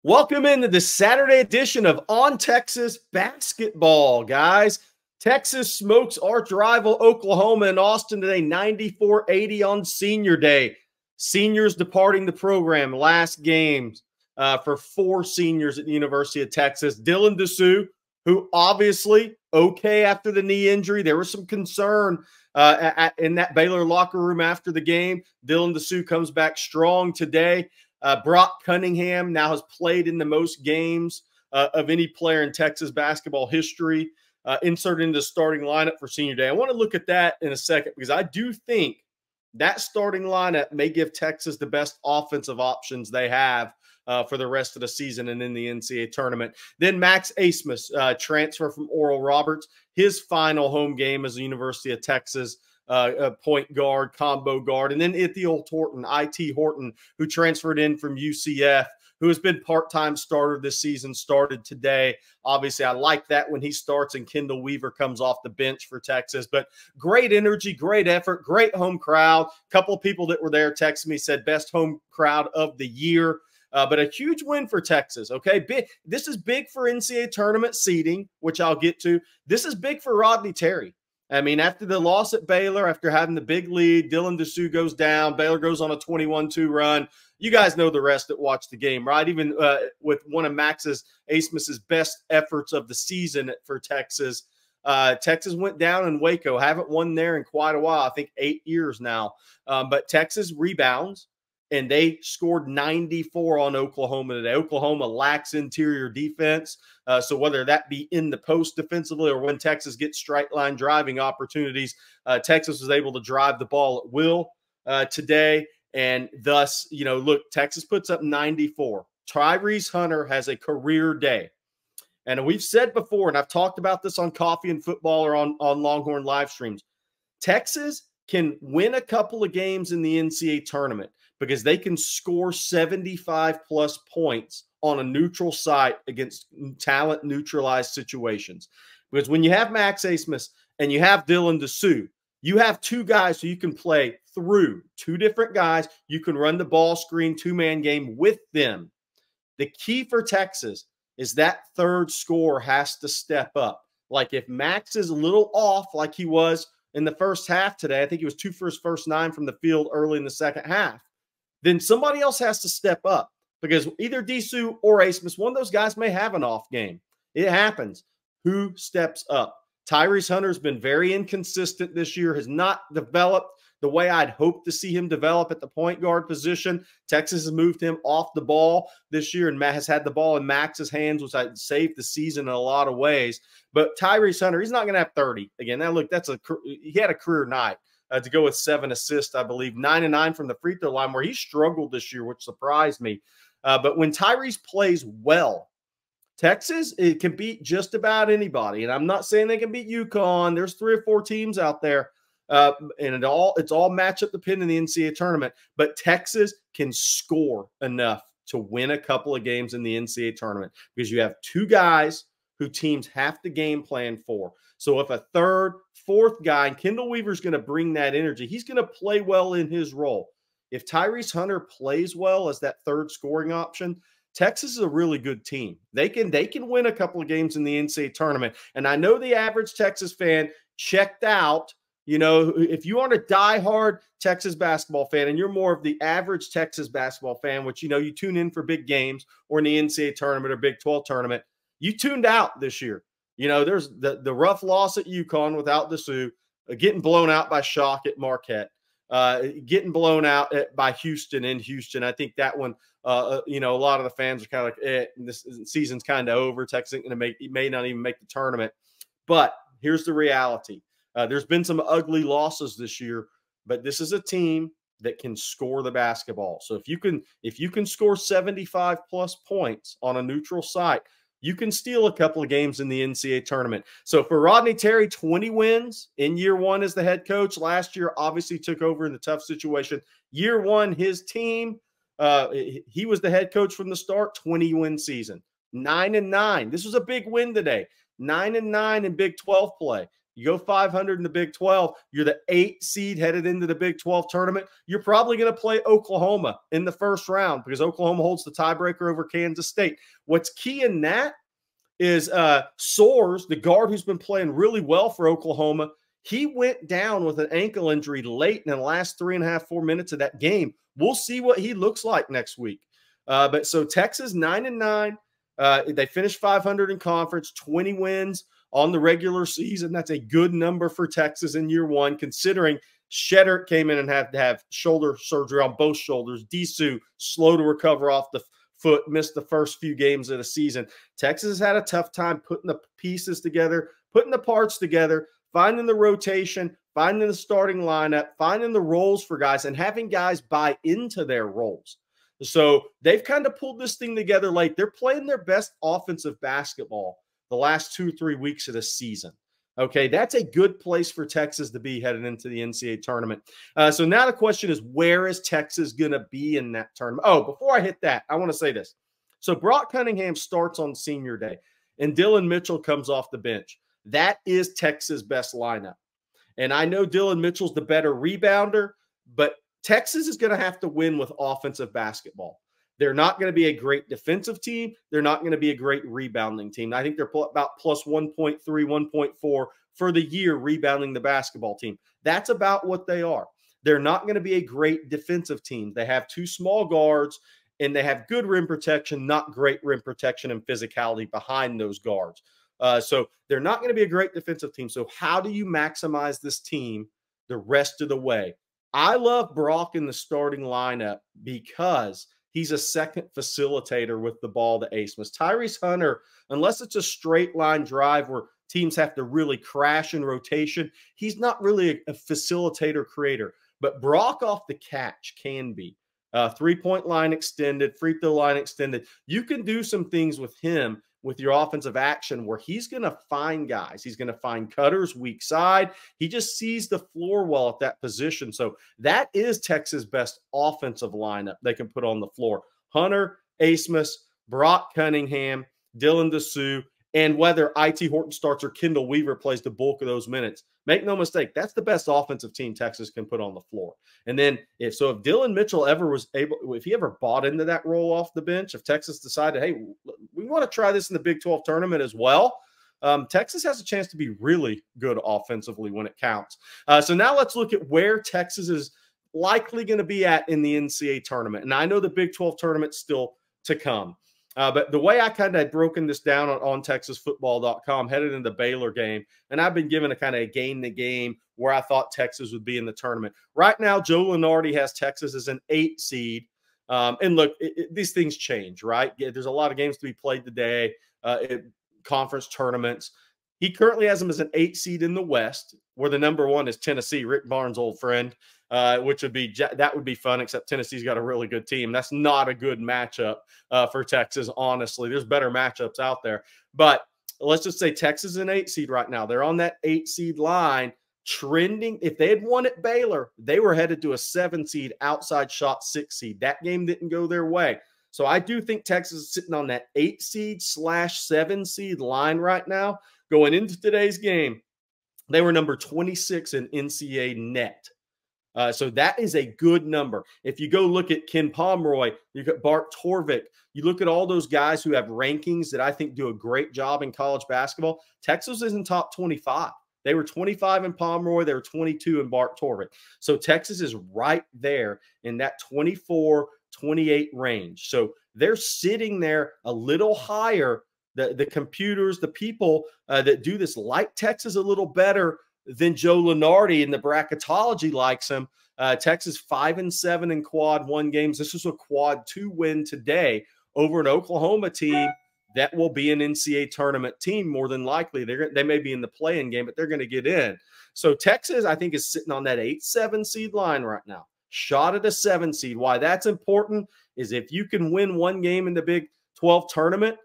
Welcome into the Saturday edition of On Texas Basketball, guys. Texas smokes arch rival Oklahoma in Austin today, 94-80 on Senior Day. Seniors departing the program, last games for four seniors at the University of Texas. Dylan Dessou, who obviously okay after the knee injury. There was some concern in that Baylor locker room after the game. Dylan Dessou comes back strong today. Brock Cunningham now has played in the most games of any player in Texas basketball history, inserted into the starting lineup for Senior Day. I want to look at that in a second because I do think that starting lineup may give Texas the best offensive options they have for the rest of the season and in the NCAA tournament. Then Max Asmus, transfer from Oral Roberts, his final home game as the University of Texas point guard, combo guard. And then Ithiel Horton, IT Horton, who transferred in from UCF, who has been part-time starter this season, started today. Obviously, I like that when he starts and Kendall Weaver comes off the bench for Texas. But great energy, great effort, great home crowd. A couple of people that were there texted me, said best home crowd of the year. But a huge win for Texas, okay? This is big for NCAA tournament seeding, which I'll get to. This is big for Rodney Terry. I mean, after the loss at Baylor, after having the big lead, Dylan Dessou goes down. Baylor goes on a 21-2 run. You guys know the rest that watched the game, right? Even with one of Max's Asmus's best efforts of the season for Texas. Texas went down in Waco. Haven't won there in quite a while. I think 8 years now. But Texas rebounds, and they scored 94 on Oklahoma today. Oklahoma lacks interior defense. So whether that be in the post defensively or when Texas gets straight line driving opportunities, Texas was able to drive the ball at will today. And thus, look, Texas puts up 94. Tyrese Hunter has a career day. And we've said before, and I've talked about this on Coffee and Football or on Longhorn live streams, Texas can win a couple of games in the NCAA tournament because they can score 75-plus points on a neutral site against talent-neutralized situations. Because when you have Max Asmus and you have Dylan Dessou, you have two guys who you can play through, two different guys. You can run the ball screen, two-man game with them. The key for Texas is that third scorer has to step up. Like if Max is a little off like he was in the first half today, I think he was 2 for his first 9 from the field early in the second half, then somebody else has to step up because either Dessou or Asmus, one of those guys may have an off game. It happens. Who steps up? Tyrese Hunter's been very inconsistent this year, has not developed the way I'd hoped to see him develop at the point guard position. Texas has moved him off the ball this year and Matt has had the ball in Max's hands, which I saved the season in a lot of ways. But Tyrese Hunter, he's not going to have 30. Again, now look, he had a career night. To go with 7 assists, I believe, 9 and 9 from the free throw line, where he struggled this year, which surprised me. But when Tyrese plays well, Texas, it can beat just about anybody. And I'm not saying they can beat UConn. There's 3 or 4 teams out there, and it's all matchup dependent in the NCAA tournament. But Texas can score enough to win a couple of games in the NCAA tournament because you have 2 guys who teams have to game plan for. So if a third, fourth guy, and Kendall Weaver's going to bring that energy, he's going to play well in his role. If Tyrese Hunter plays well as that third scoring option, Texas is a really good team. They can win a couple of games in the NCAA tournament. And I know the average Texas fan checked out. If you aren't a diehard Texas basketball fan and you're more of the average Texas basketball fan, which, you tune in for big games or in the NCAA tournament or Big 12 tournament, you tuned out this year. There's the rough loss at UConn without Dessou, getting blown out by Shock at Marquette, getting blown out by Houston in Houston. I think that one, a lot of the fans are kind of like, this season's kind of over. Texas may not even make the tournament. But here's the reality. There's been some ugly losses this year, but this is a team that can score the basketball. So if you can score 75-plus points on a neutral site, you can steal a couple of games in the NCAA tournament. So for Rodney Terry, 20 wins in year 1 as the head coach. Last year, obviously took over in the tough situation. Year 1, his team, he was the head coach from the start, 20-win season. 9 and 9. This was a big win today. 9 and 9 in Big 12 play. You go 500 in the Big 12, you're the 8 seed headed into the Big 12 tournament. You're probably going to play Oklahoma in the first round because Oklahoma holds the tiebreaker over Kansas State. What's key in that is Soares, the guard who's been playing really well for Oklahoma. He went down with an ankle injury late in the last 3.5, 4 minutes of that game. We'll see what he looks like next week. But so Texas 9-9. They finished 500 in conference, 20 wins on the regular season. That's a good number for Texas in year one, considering Shedder came in and had to have shoulder surgery on both shoulders. Disu, slow to recover off the foot, missed the first few games of the season. Texas has had a tough time putting the pieces together, putting the parts together, finding the rotation, finding the starting lineup, finding the roles for guys, and having guys buy into their roles. So they've kind of pulled this thing together late. They're playing their best offensive basketball the last 2-3 weeks of the season. Okay, that's a good place for Texas to be headed into the NCAA tournament. So now the question is, where is Texas going to be in that tournament? Oh, before I hit that, I want to say this. So Brock Cunningham starts on senior day, and Dylan Mitchell comes off the bench. That is Texas' best lineup. And I know Dylan Mitchell's the better rebounder, but Texas is going to have to win with offensive basketball. They're not going to be a great defensive team. They're not going to be a great rebounding team. I think they're about plus 1.3, 1.4 for the year rebounding the basketball team. That's about what they are. They're not going to be a great defensive team. They have 2 small guards, and they have good rim protection, not great rim protection and physicality behind those guards. So they're not going to be a great defensive team. So how do you maximize this team the rest of the way? I love Brock in the starting lineup because he's a second facilitator with the ball to Asmus. Tyrese Hunter, unless it's a straight line drive where teams have to really crash in rotation, he's not really a facilitator creator. But Brock off the catch can be. 3-point line extended, free throw line extended. You can do some things with him with your offensive action where he's going to find guys. He's going to find cutters, weak side. He just sees the floor well at that position. So that is Texas' best offensive lineup they can put on the floor. Hunter, Asmus, Brock Cunningham, Dylan Disu, and whether IT Horton starts or Kendall Weaver plays the bulk of those minutes. Make no mistake, that's the best offensive team Texas can put on the floor. And then if Dylan Mitchell ever was able, if he ever bought into that role off the bench, if Texas decided, hey, we want to try this in the Big 12 tournament as well, Texas has a chance to be really good offensively when it counts. So now let's look at where Texas is likely going to be at in the NCAA tournament. And I know the Big 12 tournament's still to come. But the way I kind of had broken this down on ontexasfootball.com headed into the Baylor game, and I've been given a kind of a game to game where I thought Texas would be in the tournament. Right now, Joe Lunardi has Texas as an 8 seed. And look, these things change, right? There's a lot of games to be played today, conference tournaments. He currently has them as an 8 seed in the West, where the number 1 is Tennessee, Rick Barnes' old friend. Which would be fun, except Tennessee's got a really good team. That's not a good matchup for Texas, honestly. There's better matchups out there. But let's just say Texas is an 8 seed right now. They're on that 8 seed line trending. If they had won at Baylor, they were headed to a 7 seed outside shot 6 seed. That game didn't go their way. So I do think Texas is sitting on that 8 seed / 7 seed line right now. Going into today's game, they were number 26 in NCAA net. So that is a good number. If you go look at Ken Pomeroy, you got Bart Torvik, you look at all those guys who have rankings that I think do a great job in college basketball, Texas is in top 25. They were 25 in Pomeroy. They were 22 in Bart Torvik. So Texas is right there in that 24, 28 range. So they're sitting there a little higher. The computers, the people that do this like Texas a little better than Joe Lunardi, and the bracketology likes him. Texas 5-7 in quad 1 games. This is a quad 2 win today over an Oklahoma team that will be an NCAA tournament team more than likely. They may be in the play-in game, but they're going to get in. So Texas, I think, is sitting on that 8-7 seed line right now. Shot at a 7 seed. Why that's important is if you can win 1 game in the Big 12 tournament,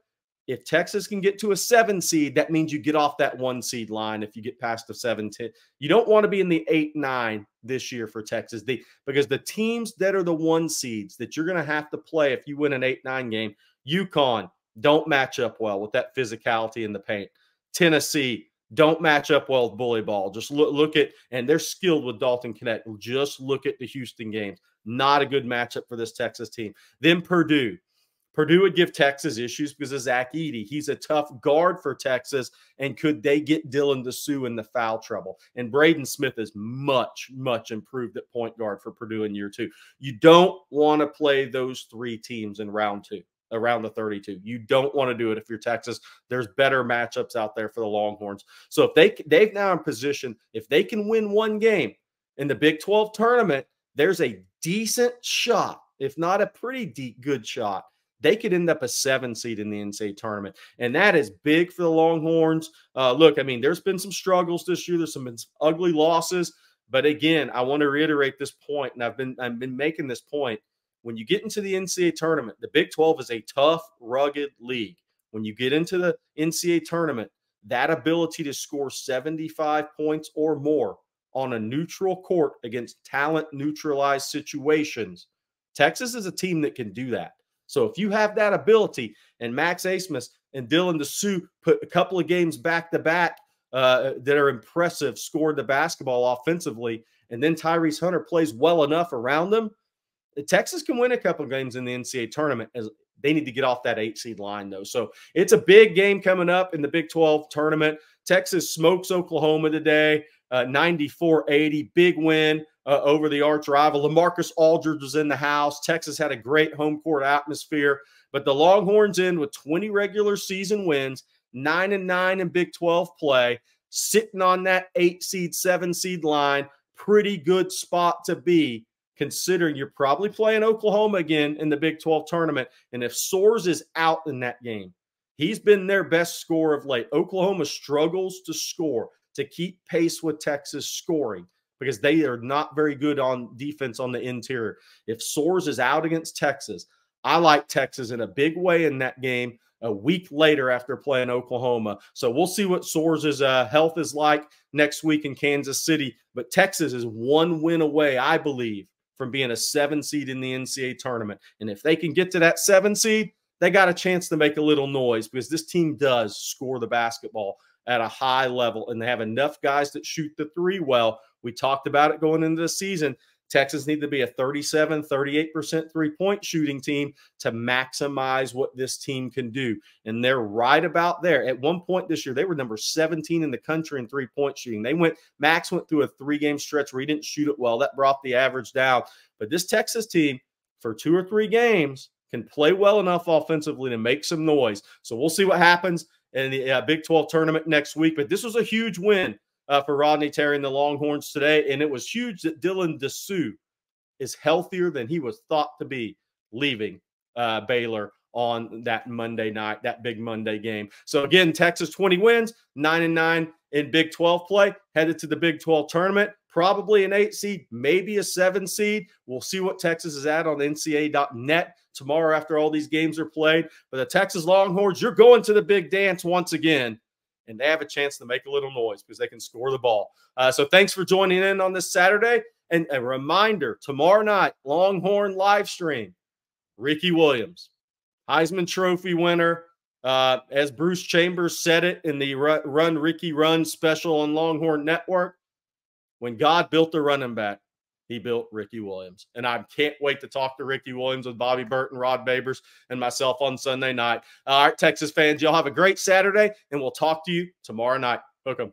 if Texas can get to a 7 seed, that means you get off that 1 seed line if you get past the 7-10. You don't want to be in the 8-9 this year for Texas because the teams that are the 1 seeds that you're going to have to play if you win an 8-9 game, UConn don't match up well with that physicality in the paint. Tennessee don't match up well with bully ball. Just look at, and they're skilled with Dalton Connect. Just look at the Houston games. Not a good matchup for this Texas team. Then Purdue. Purdue would give Texas issues because of Zach Edey. He's a tough guard for Texas, and could they get Dylan DeSue in the foul trouble? And Braden Smith is much, much improved at point guard for Purdue in year 2. You don't want to play those 3 teams in round 2, around the 32. You don't want to do it if you're Texas. There's better matchups out there for the Longhorns. So if they've now in position, if they can win one game in the Big 12 tournament, there's a decent shot, if not a pretty good shot, they could end up a 7 seed in the NCAA tournament. And that is big for the Longhorns. Look, I mean, there's been some struggles this year. There's some ugly losses. But again, I want to reiterate this point, and I've been making this point. When you get into the NCAA tournament, the Big 12 is a tough, rugged league. When you get into the NCAA tournament, that ability to score 75 points or more on a neutral court against talent-neutralized situations, Texas is a team that can do that. So if you have that ability, and Max Asmus and Dylan DeSue put a couple of games back-to-back that are impressive, scored the basketball offensively, and then Tyrese Hunter plays well enough around them, Texas can win a couple of games in the NCAA tournament. As they need to get off that 8 seed line, though. So it's a big game coming up in the Big 12 tournament. Texas smokes Oklahoma today, 94-80, big win over the arch rival. LaMarcus Aldridge was in the house. Texas had a great home court atmosphere, but the Longhorns end with 20 regular season wins, 9-9 in Big 12 play, sitting on that 8 seed, 7 seed line. Pretty good spot to be, considering you're probably playing Oklahoma again in the Big 12 tournament. And if Soares is out in that game, he's been their best scorer of late. Oklahoma struggles to score, to keep pace with Texas scoring, because they are not very good on defense on the interior. If Soares is out against Texas, I like Texas in a big way in that game a week later after playing Oklahoma. So we'll see what Soares' health is like next week in Kansas City. But Texas is 1 win away, I believe, from being a 7 seed in the NCAA tournament. And if they can get to that 7 seed, they got a chance to make a little noise, because this team does score the basketball at a high level, and they have enough guys that shoot the 3 well. We talked about it going into the season. Texas needs to be a 37, 38% three-point shooting team to maximize what this team can do. And they're right about there. At one point this year, they were number 17 in the country in three-point shooting. Max went through a 3-game stretch where he didn't shoot it well. That brought the average down. But this Texas team, for 2 or 3 games, can play well enough offensively to make some noise. So we'll see what happens in the Big 12 tournament next week. But this was a huge win for Rodney Terry and the Longhorns today. And it was huge that Dylan DeSue is healthier than he was thought to be leaving Baylor on that Monday night, that big Monday game. So again, Texas 20 wins, 9-9 in Big 12 play, headed to the Big 12 tournament, probably an 8 seed, maybe a 7 seed. We'll see what Texas is at on NCAA.net tomorrow after all these games are played. But the Texas Longhorns, you're going to the big dance once again, and they have a chance to make a little noise because they can score the ball. So thanks for joining in on this Saturday. And a reminder, tomorrow night, Longhorn live stream, Ricky Williams, Heisman Trophy winner. As Bruce Chambers said it in the Run Ricky Run special on Longhorn Network, when God built the running back, he built Ricky Williams. And I can't wait to talk to Ricky Williams with Bobby Burton, Rod Babers, and myself on Sunday night. All right, Texas fans, y'all have a great Saturday, and we'll talk to you tomorrow night. Hook 'em.